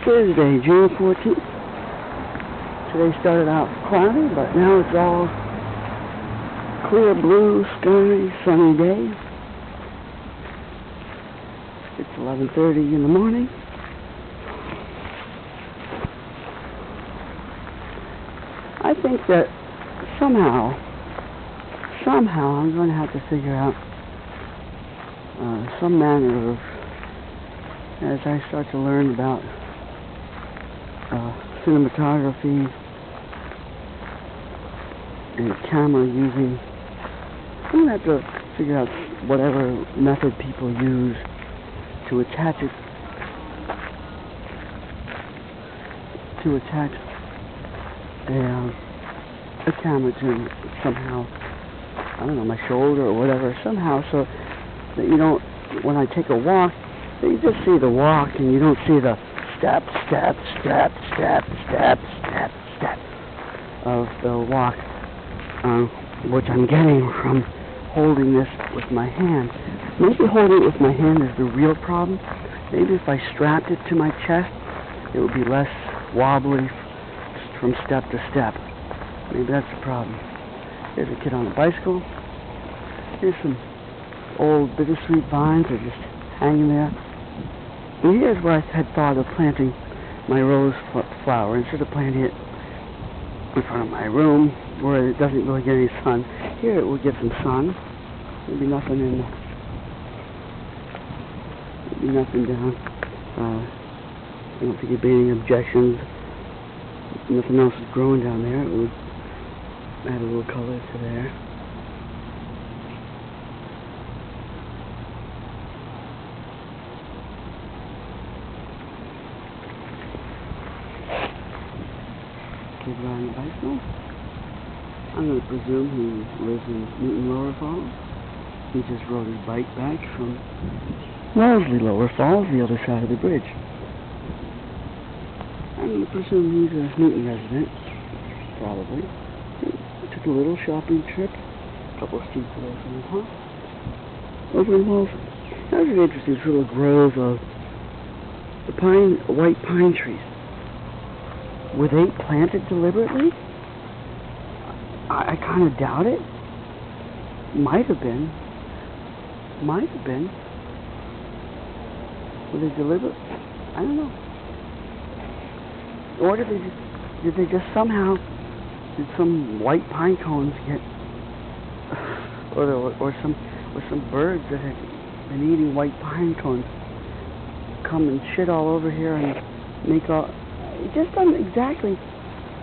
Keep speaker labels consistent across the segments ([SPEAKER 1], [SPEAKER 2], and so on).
[SPEAKER 1] Thursday, June 14th. Today started out cloudy, but now it's all clear blue sky, sunny day. It's 11:30 in the morning. I think that somehow I'm going to have to figure out some manner of, as I start to learn about cinematography and camera using, I'm going to have to figure out whatever method people use to attach it, a camera to somehow, I don't know, my shoulder or whatever, somehow, so that you don't, when I take a walk, that you just see the walk and you don't see the step of the walk, which I'm getting from holding this with my hand. Maybe holding it with my hand is the real problem. Maybe if I strapped it to my chest, it would be less wobbly from step to step. Maybe that's the problem. Here's a kid on a bicycle. Here's some old bittersweet vines that are just hanging there. And here's where I had thought of planting my rose flower. Instead of planting it in front of my room where it doesn't really get any sun, here it will get some sun. There'll be nothing in there. There'll be nothing down. I don't think there'd be any objections. Nothing else is growing down there. It would add a little color to there. Kid riding a bicycle. I'm going to presume he lives in Newton Lower Falls. He just rode his bike back from Wellesley Lower Falls, the other side of the bridge. I'm going to presume he's a Newton resident, probably. He took a little shopping trip, a couple of streets away from the house, over in Wellesley. That was an interesting little grove of the white pine trees. Were they planted deliberately? I kind of doubt it. Might have been. Were they deliberate? I don't know. Or did they just somehow, did some white pine cones get, or some birds that had been eating white pine cones come and shit all over here and make all, it just doesn't exactly,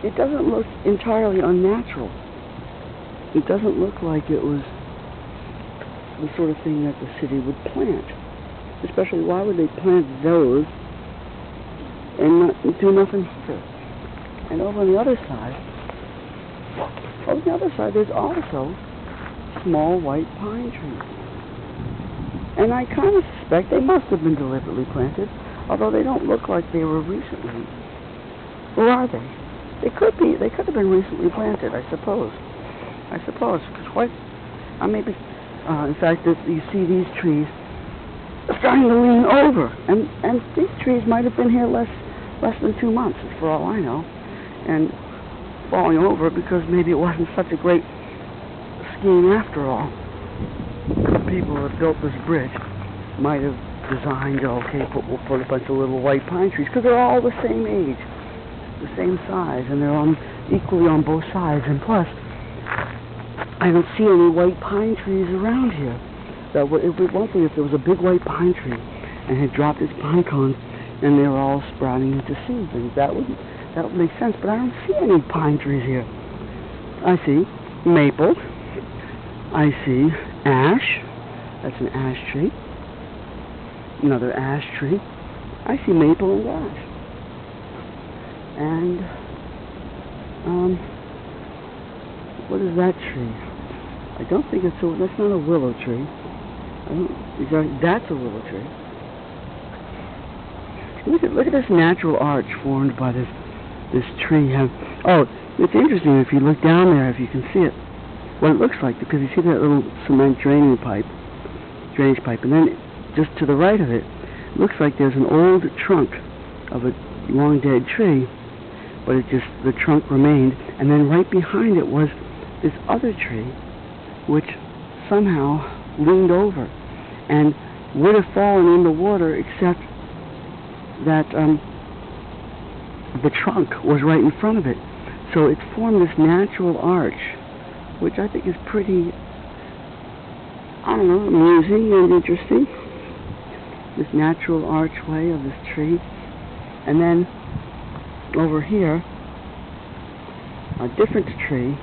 [SPEAKER 1] it doesn't look entirely unnatural. It doesn't look like it was the sort of thing that the city would plant. Especially, why would they plant those and not do nothing here? And over on the other side, there's also small white pine trees. And I kind of suspect they must have been deliberately planted, although they don't look like they were recently. Or are they? They could be. They could have been recently planted, I suppose. Because in fact, you see these trees starting to lean over, and these trees might have been here less than 2 months, for all I know, and falling over because maybe it wasn't such a great scheme after all. The people who built this bridge might have designed, we'll put a bunch of little white pine trees, because they're all the same age, the same size, and they're equally on both sides, and plus, I don't see any white pine trees around here. That would, it would one thing if there was a big white pine tree and had dropped its pine cones and they were all sprouting into seeds, and that would make sense. But I don't see any pine trees here. I see maple. I see ash. That's an ash tree. Another ash tree. I see maple and ash. And what is that tree? I don't think that's not a willow tree. That's a willow tree. Look at this natural arch formed by this tree. It's interesting if you look down there, if you can see it, what it looks like, because you see that little cement drainage pipe, and then just to the right of it, looks like there's an old trunk of a long dead tree, but the trunk remained, and then right behind it was this other tree, which somehow leaned over and would have fallen in the water, except that the trunk was right in front of it. So it formed this natural arch, which I think is pretty, I don't know, amusing and interesting. This natural archway of this tree. And then over here, a different tree.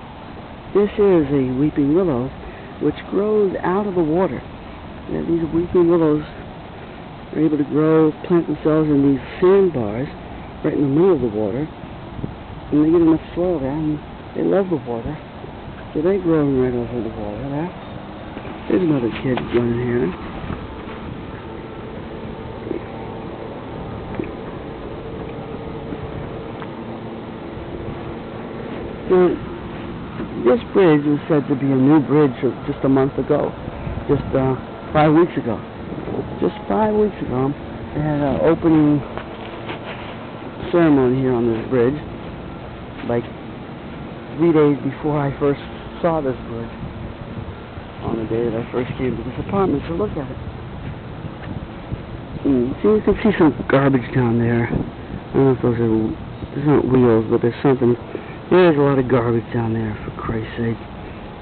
[SPEAKER 1] This is a weeping willow, which grows out of the water. And these weeping willows are able to plant themselves in these sandbars right in the middle of the water. And they get enough soil there, and they love the water. So they're growing right over the water there. There's another kid running here. Now, this bridge was said to be a new bridge just a month ago, just 5 weeks ago. Just 5 weeks ago, they had an opening ceremony here on this bridge, like 3 days before I first saw this bridge, on the day that I first came to this apartment to look at it. So you can see some garbage down there. I don't know if those aren't wheels, but there's something. There's a lot of garbage down there, for Christ's sake.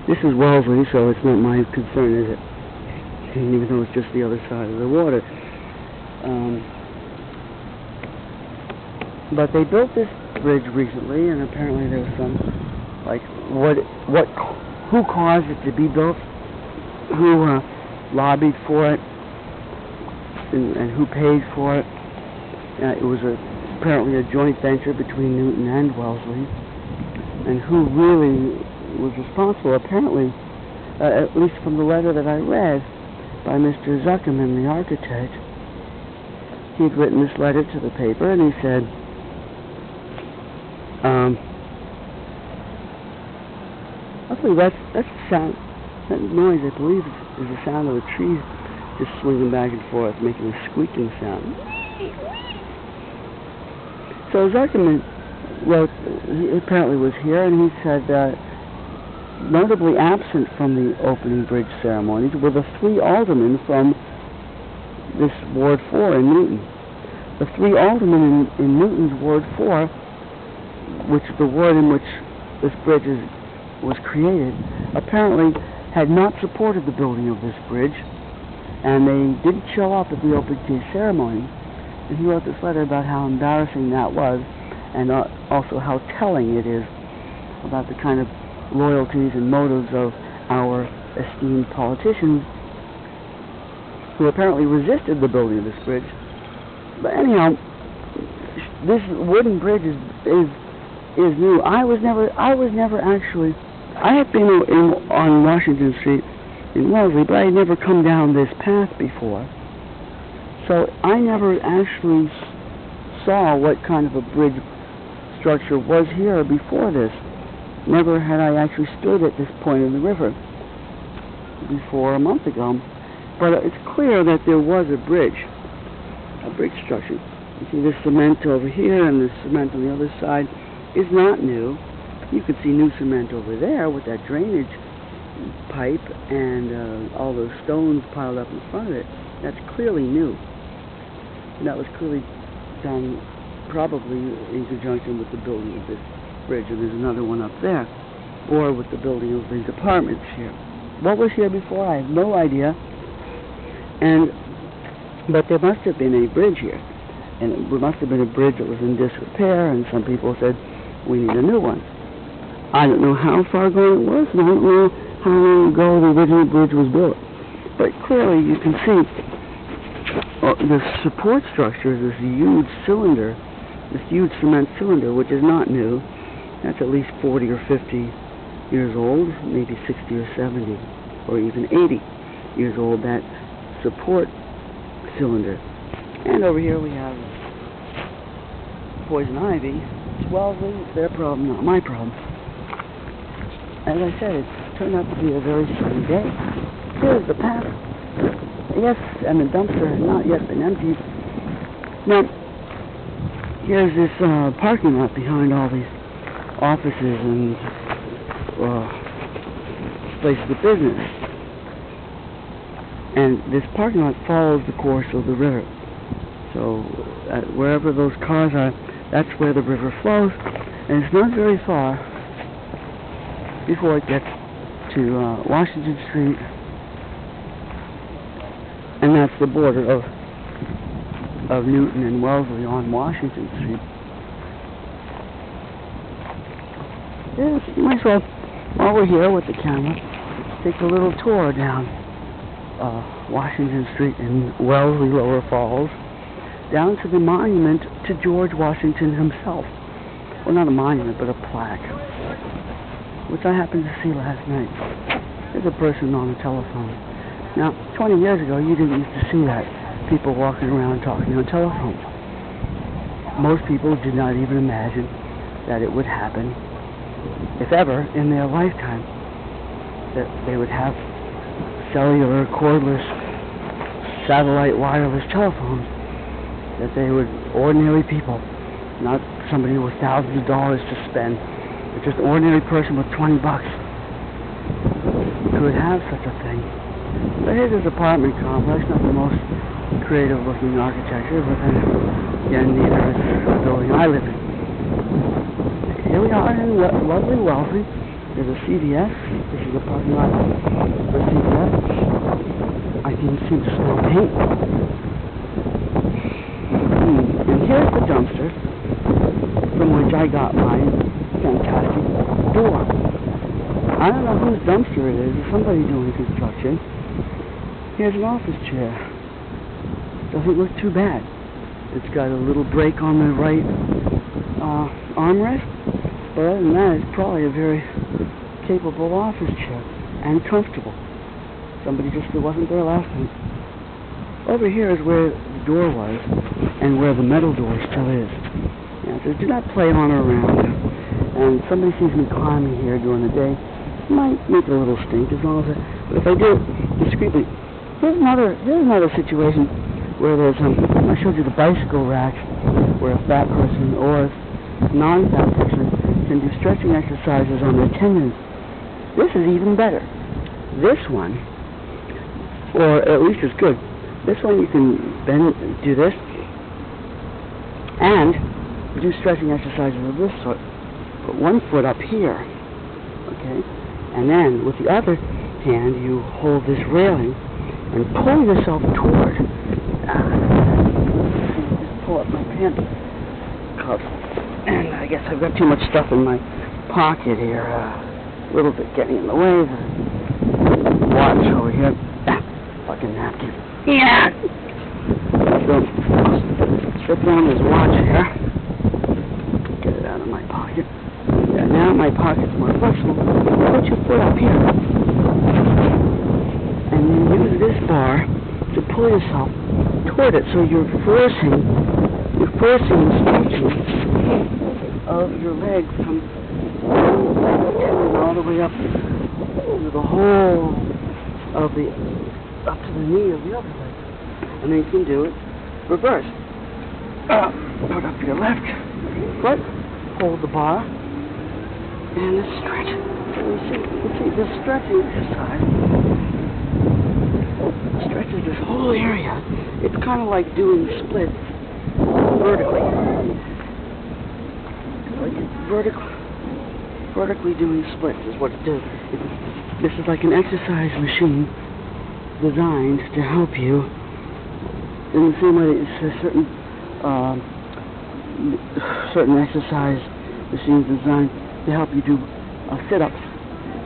[SPEAKER 1] This is Wellesley, so it's not my concern, is it? Even though it's just the other side of the water. But they built this bridge recently, and apparently there was some, like, who caused it to be built? Who lobbied for it? And who paid for it? It was apparently a joint venture between Newton and Wellesley. And who really was responsible, apparently, at least from the letter that I read, by Mr. Zuckerman, the architect. He had written this letter to the paper, and he said, luckily that's the sound, that noise, I believe, is the sound of the trees just swinging back and forth, making a squeaking sound. So Zuckerman wrote, he apparently was here, and he said that notably absent from the opening bridge ceremonies were the 3 aldermen from this Ward 4 in Newton. The 3 aldermen in Newton's Ward 4, which is the ward in which this bridge was created, apparently had not supported the building of this bridge, and they didn't show up at the opening day ceremony. And he wrote this letter about how embarrassing that was, and also how telling it is about the kind of loyalties and motives of our esteemed politicians who apparently resisted the building of this bridge. But anyhow, this wooden bridge is new. I was never actually. I had been on Washington Street in Wellesley, but I had never come down this path before. So I never actually saw what kind of a bridge structure was here before this. Never had I actually stood at this point in the river before a month ago. But it's clear that there was a bridge structure. You see this cement over here, and this cement on the other side is not new. You can see new cement over there with that drainage pipe and all those stones piled up in front of it. That's clearly new. And that was clearly done probably in conjunction with the building of this bridge, and there's another one up there, or with the building of these apartments here. What was here before? I have no idea. But there must have been a bridge here, and it must have been a bridge that was in disrepair, and some people said, we need a new one. I don't know how far going it was, and I don't know how long ago the original bridge was built. But clearly you can see the support structure is this huge cylinder, this huge cement cylinder, which is not new. That's at least 40 or 50 years old, maybe 60 or 70, or even 80 years old, that support cylinder. And over here we have poison ivy. It's Wellesley, it's their problem, not my problem. As I said, it turned out to be a very sunny day. Here's the path. Yes, and the dumpster has not yet been emptied. Now, here's this parking lot behind all these offices and places of business. And this parking lot follows the course of the river. So wherever those cars are, that's where the river flows. And it's not very far before it gets to Washington Street. And that's the border of Newton and Wellesley on Washington Street. Yes, you might as well, while we're here with the camera, take a little tour down Washington Street in Wellesley, Lower Falls, down to the monument to George Washington himself. Well, not a monument, but a plaque, which I happened to see last night. There's a person on the telephone. Now, 20 years ago, you didn't used to see that. People walking around talking on telephones. Most people did not even imagine that it would happen, if ever, in their lifetime, that they would have cellular, cordless, satellite, wireless telephones, that they would, ordinary people, not somebody with thousands of dollars to spend, but just an ordinary person with 20 bucks could have such a thing. So here's this apartment complex, not the most creative looking architecture, but then again, neither is the building I live in. Here we are in lovely Wellesley. There's a CVS. This is the parking lot for CVS. I can seem to smell paint. And here's the dumpster from which I got my fantastic door. I don't know whose dumpster it is. It's somebody doing construction. Here's an office chair. Doesn't look too bad. It's got a little break on the right armrest, but other than that, it's probably a very capable office chair and comfortable. Somebody just wasn't there last night. Over here is where the door was and where the metal door still is. Yeah, so do not play on or around. And somebody sees me climbing here during the day, might make a little stink as long as but if I do it discreetly. Here's another situation where there's I showed you the bicycle rack where a fat person or a non-fat person can do stretching exercises on their tendons. This is even better. This one, or at least as good. This one you can bend, do this, and do stretching exercises of this sort. Put one foot up here, okay, and then with the other hand you hold this railing and pull yourself toward. Just pull up my pants cuff, and I guess I've got too much stuff in my pocket here. A little bit getting in the way. The watch over here. Fucking napkin. Yeah. So strip down this watch here. Get it out of my pocket. Yeah, now my pocket's more flexible. Put your foot up here. And then use this bar to pull yourself toward it, so you're forcing the stretching of your leg from all the way up to the whole of the up to the knee of the other leg, and then you can do it reverse. Put up your left foot, hold the bar, and stretch. You see this stretching exercise stretches this whole area. It's kind of like doing splits vertically. Vertically doing splits is what it does. This is like an exercise machine designed to help you in the same way that it's certain exercise machines designed to help you do sit-ups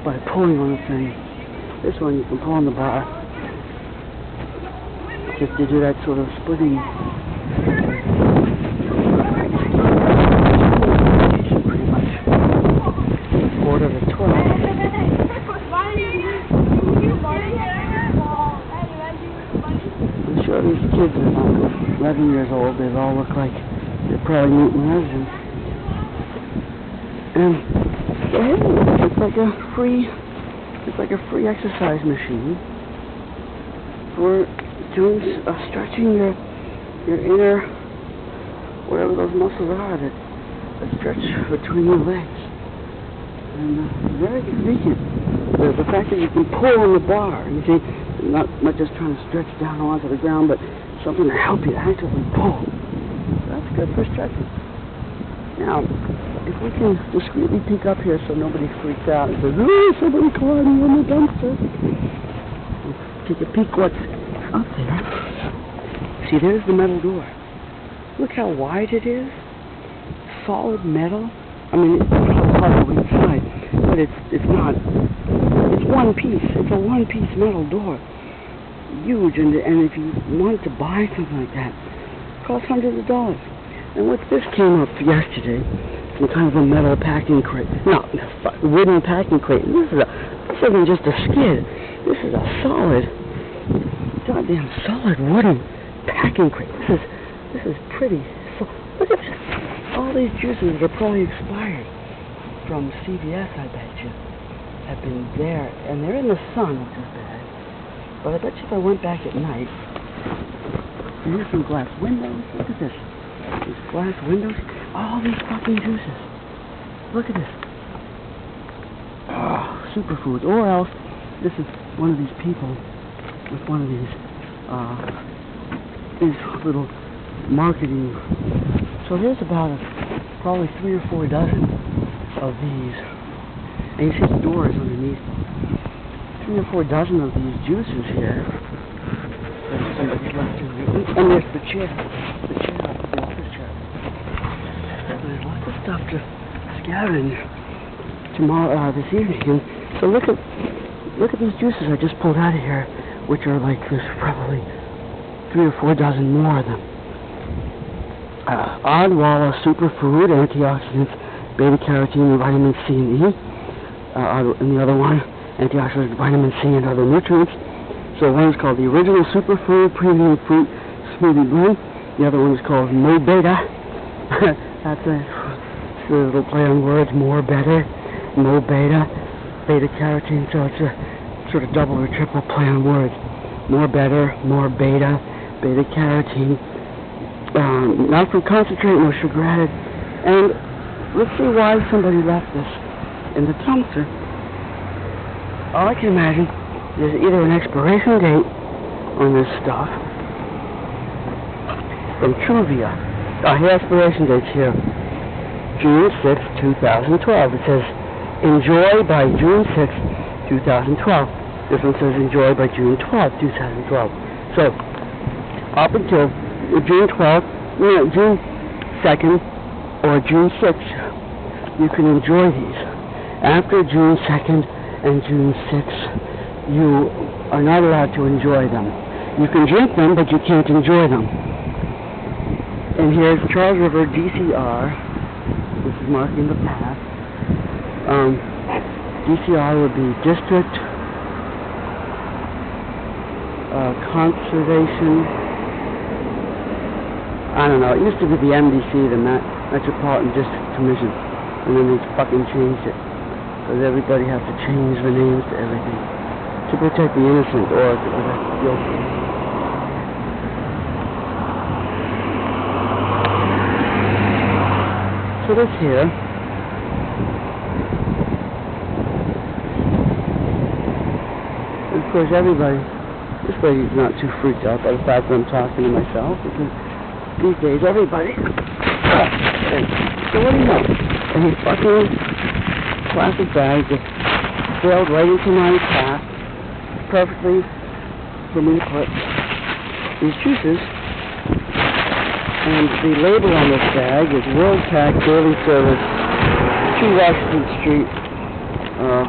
[SPEAKER 1] by pulling on the thing. This one you can pull on the bar just to do that sort of splitting. Pretty much 11:45. I'm sure these kids are about 11 years old. They all look like they're probably Newton residents. And it's like a free exercise machine for doing stretching your inner whatever those muscles are that stretch between your legs. And very convenient. The fact that you can pull on the bar, you see, not just trying to stretch down onto the ground, but something to help you actively pull. That's good for stretching. Now, if we can discreetly peek up here so nobody freaks out and says, "Oh, somebody climbing on the dumpster." Take a peek what's up there. See, there's the metal door. Look how wide it is. Solid metal. I mean, it's hollow inside, but it's not. It's one piece. It's a one-piece metal door. Huge, and if you wanted to buy something like that, it costs hundreds of dollars. And what this came up yesterday, some kind of a metal packing crate. No, wooden packing crate. This isn't just a skid. This is a solid, goddamn solid wooden packing crate. This is pretty. Look at this. All these juices that are probably expired from CVS, I bet you, have been there, and they're in the sun, which is bad. But I bet you if I went back at night, and here's some glass windows. Look at this. These glass windows. All these fucking juices. Look at this. Oh, superfoods. Or else, this is one of these people with one of these little marketing. So there's about probably 3 or 4 dozen of these. And you see the doors underneath. 3 or 4 dozen of these juices here. That somebody's left in there. And there's the chair. The chair up at the office chair. There's lots of stuff to scavenge tomorrow, this evening. And so look at these juices I just pulled out of here, which are like there's probably 3 or 4 dozen more of them. Odwalla Superfood, antioxidants, beta-carotene, and vitamin C and E. And the other one, antioxidants, vitamin C, and other nutrients. So one is called the Original Superfood Premium Fruit Smoothie Blend. The other one is called No Beta. That's a little play on words, more better, no beta, beta-carotene. So it's a sort of double or triple play on words. More better, more beta, beta-carotene. Not from concentrate, no sugar added. And let's see why somebody left this in the dumpster. All I can imagine is either an expiration date on this stuff from Truvia. Here, expiration dates here. June 6, 2012. It says, enjoy by June 6, 2012. This one says, enjoy by June 12, 2012. So, up until June 12th, June 2nd, or June 6th, you can enjoy these. After June 2nd and June 6th, you are not allowed to enjoy them. You can drink them, but you can't enjoy them. And here's Charles River DCR. This is marking the path. DCR would be District Conservation. I don't know. It used to be the MDC, the Metropolitan District Commission, and then they fucking changed it because everybody has to change the names to everything to protect the innocent or the guilty. So this here and of course this lady's not too freaked out by the fact that I'm talking to myself, because these days everybody so what do you know? And these fucking plastic bags that sailed right into my path perfectly for me to put these juices. And the label on this bag is World Pack Daily Service, 2 Washington Street,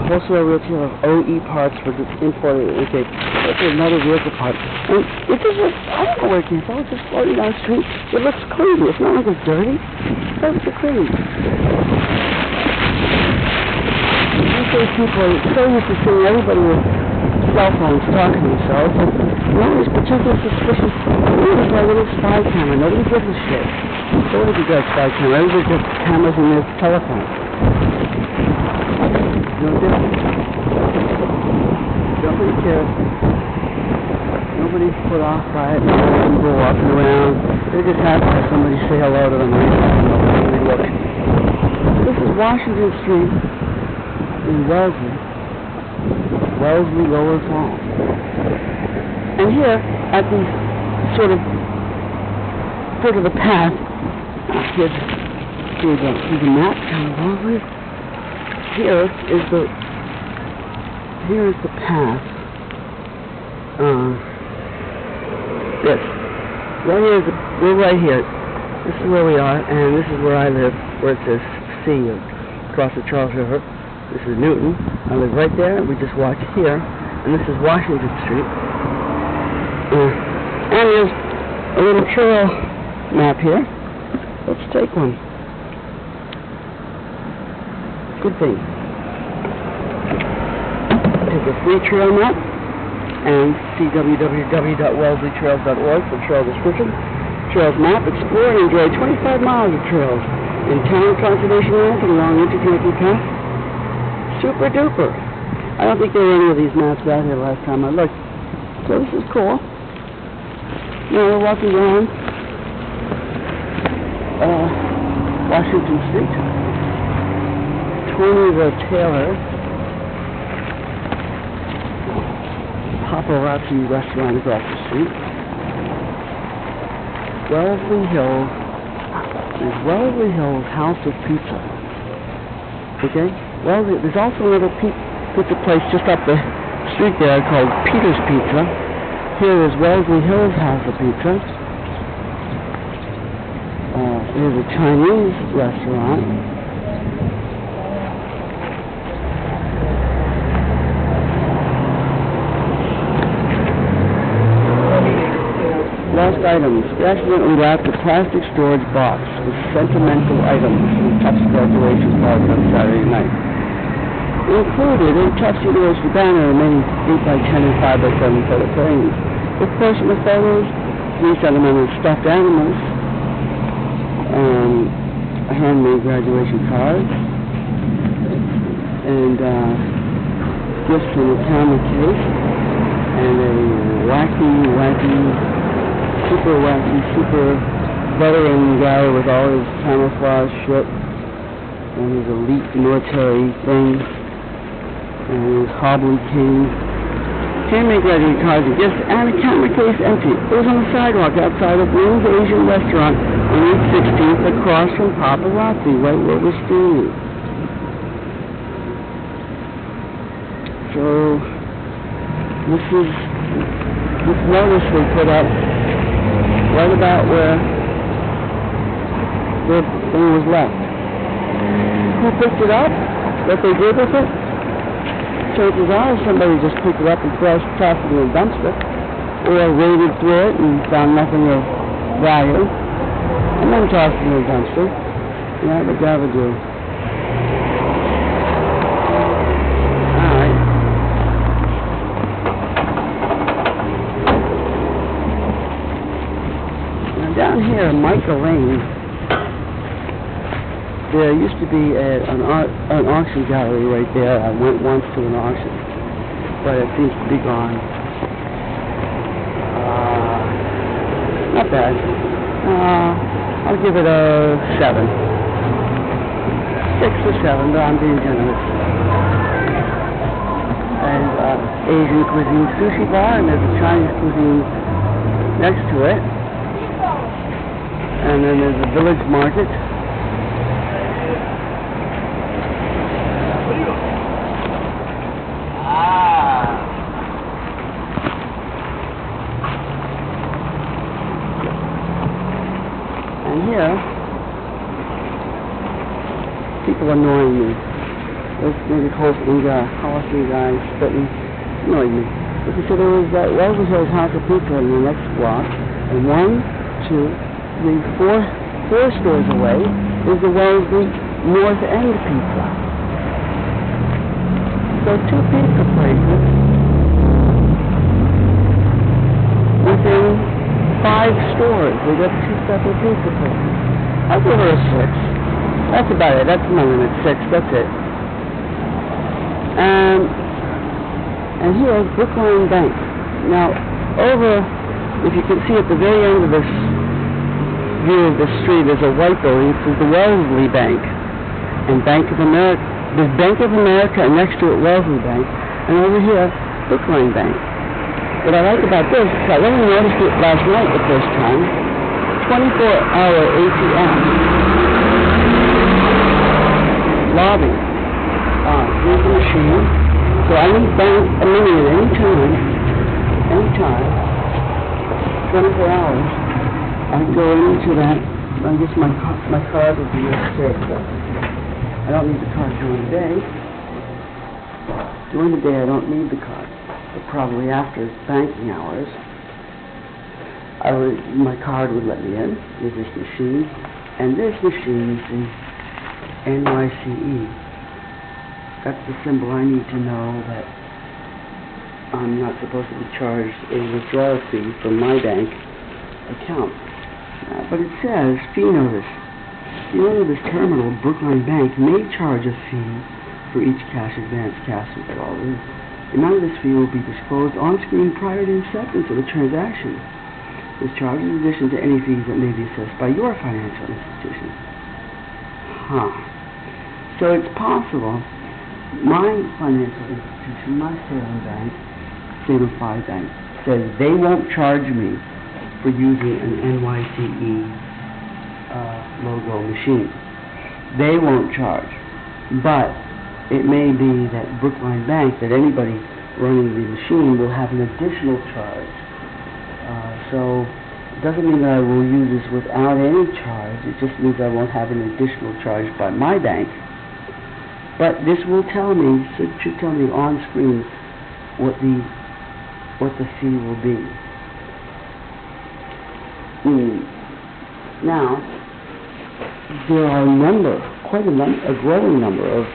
[SPEAKER 1] wholesale retailer of OE parts for the imported. Okay, that's another vehicle part. And it just looks, I don't know where it came from. It's just floating down the street. It looks clean. It's not like it's dirty. It looks clean. These days people are so used to seeing everybody with cell phones talking to themselves, and no one's particularly suspicious. It's like a little spy camera. Nobody gives a shit. So what if you got a spy camera? Everybody gets cameras in their telephone. No difference. Don't really care. Nobody's put off by it. People walking around. They just have to have somebody say hello to them. Nobody look. This is Washington Street in Wellesley, Lower Falls. And here, at the sort of foot of the path, here's a map, kind of lovely. Here is the path. This. We're right here. This is where we are, and this is where I live, where it says C across the Charles River. This is Newton. I live right there. We just watch here, and this is Washington Street. And there's a little trail map here. Let's take one. Good thing. Take a free trail map and see www.wellesleytrails.org for trail description. Trails map, explore and enjoy 25 miles of trails in town conservation lands and along interconnecting paths. Super duper. I don't think there were any of these maps out here last time I looked. So this is cool. Now we're walking down Washington Street. Tony the Tailor Paparazzi restaurant across the street. Wellesley Hills. There's Wellesley Hills House of Pizza. Okay? Wellesley, there's also another pizza place just up the street there called Peter's Pizza. Here is Wellesley Hills House of Pizza. Here's a Chinese restaurant. Lost items. We accidentally left a plastic storage box with sentimental items from Tufts graduation party on Saturday night. Included in Tufts University banner many 8x10 and 5x7 photo frames with personal photos, 3 sentimental stuffed animals, a handmade graduation card, and gifts in a camera case, and a super veteran guy with all his camouflage shit, and his elite military thing, and his hobbly cane. Handmade graduation cards and gifts, and a camera case empty. It was on the sidewalk outside of Bloom's Asian Restaurant on East 16th, across from Paparazzi, right where we're standing. So, this notice they put up right about where the thing was left. Who picked it up? What they did with it? Chances are somebody just picked it up and tossed it in a dumpster, or waded through it and found nothing of value, and then tossed it in a dumpster. Yeah, the guy would do. Alright. Now down here in Micah Lane, there used to be an auction gallery right there. I went once to an auction, but it seems to be gone. Not bad. I'll give it a 7. 6 or 7, but I'm being generous. And Asian cuisine sushi bar, and there's a Chinese cuisine next to it. And then there's a village market. And here, people annoying me. Those maybe Holston guys spitting annoyed me. But they said there was that Wellesley Hills House of Pizza in the next block, and 1, 2, 3, 4 stores away is the Wellesley North End Pizza. So 2 pizza places within 5 stores. They got 2 separate pizza places. I'll give her a 6. That's about it. That's my limit. 6. That's it. And here's Brookline Bank. Now, over, if you can see at the very end of this view of the street, there's a white building. It says the Wellesley Bank and Bank of America. There's Bank of America, and next to it, Wellesley Bank, and over here, Brookline Bank. What I like about this is I only noticed it last night the first time. 24-hour ATM lobby. Here's the machine. So I can bank a money at any time, 24 hours. I can go into that. I guess my card would be necessary. I don't need the card during the day. During the day, I don't need the card, but probably after banking hours, my card would let me in with this machine, and this machine is the NYCE. That's the symbol I need to know that I'm not supposed to be charged a withdrawal fee from my bank account. But it says, fee notice. The owner of this terminal, Brookline Bank, may charge a fee for each cash advance withdrawal. The amount of this fee will be disclosed on screen prior to acceptance of the transaction. This charge is in addition to any fees that may be assessed by your financial institution. So it's possible my financial institution, my Salem Bank, Salem 5 Bank, says they won't charge me for using an NYCE logo machine. They won't charge. But it may be that Brookline Bank, that anybody running the machine will have an additional charge. So it doesn't mean that I will use this without any charge. It just means I won't have an additional charge by my bank. But this will tell me, should tell me on screen what the fee will be. Now, there are a growing number of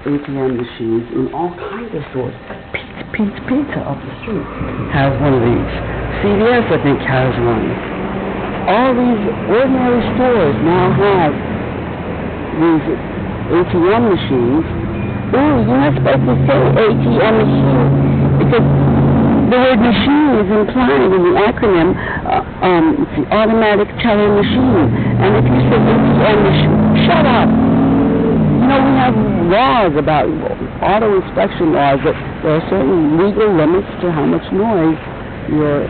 [SPEAKER 1] ATM machines in all kinds of stores. Pizza up the street has one of these. CVS, I think, has one. All these ordinary stores now have these ATM machines. Ooh, you're not supposed to say ATM machine because the word machine is implied in the acronym. It's the automatic teller machine. And if you say ATM machine, shut up. You know, we have laws about auto inspection laws that there are certain legal limits to how much noise your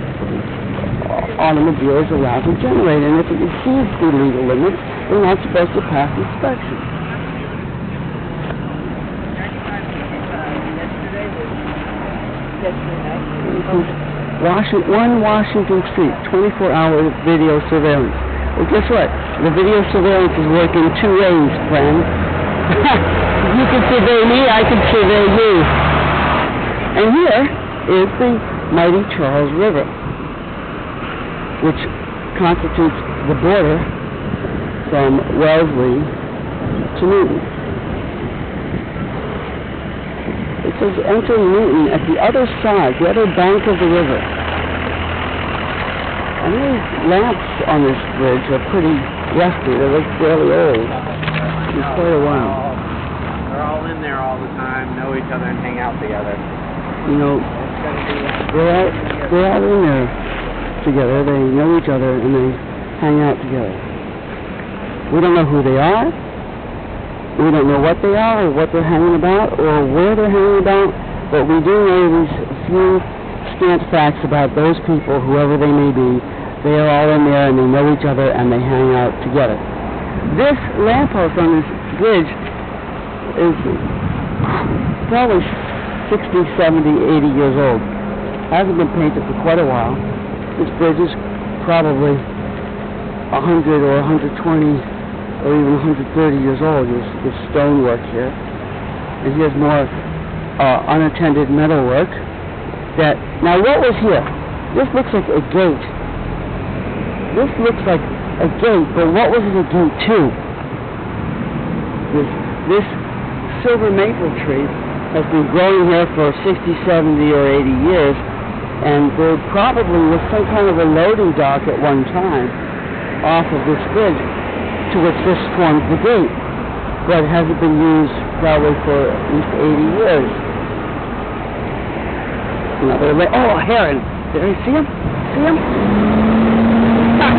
[SPEAKER 1] automobile is allowed to generate. And if it exceeds the legal limits, they're not supposed to pass inspection. Washington Street, 24-hour video surveillance. Well, guess what? The video surveillance is working two ways, friend. You can survey me, I can survey you. And here is the mighty Charles River, which constitutes the border from Wellesley to Newton. It says enter Newton at the other side, the other bank of the river. And these lamps on this bridge are pretty rusty. They look fairly old. It's quite a while.
[SPEAKER 2] They're all in there all the time, know each other, and hang out together.
[SPEAKER 1] You know, they're all in there together. They know each other, and they hang out together. We don't know who they are. We don't know what they are, or what they're hanging about, or where they're hanging about, but we do know these few scant facts about those people, whoever they may be. They are all in there, and they know each other, and they hang out together. This lamppost on this bridge is probably 60, 70, 80 years old. Hasn't been painted for quite a while. This bridge is probably 100 or 120 or even 130 years old. There's stonework here. And here's more unattended metalwork. Now what was here? This looks like a gate. This looks like a gate, but what was it a gate to? This silver maple tree has been growing here for 60, 70, or 80 years, and there probably was some kind of a loading dock at one time off of this bridge, to which this forms the gate, but it hasn't been used probably for at least 80 years. Another oh, a heron. There you see him? See him?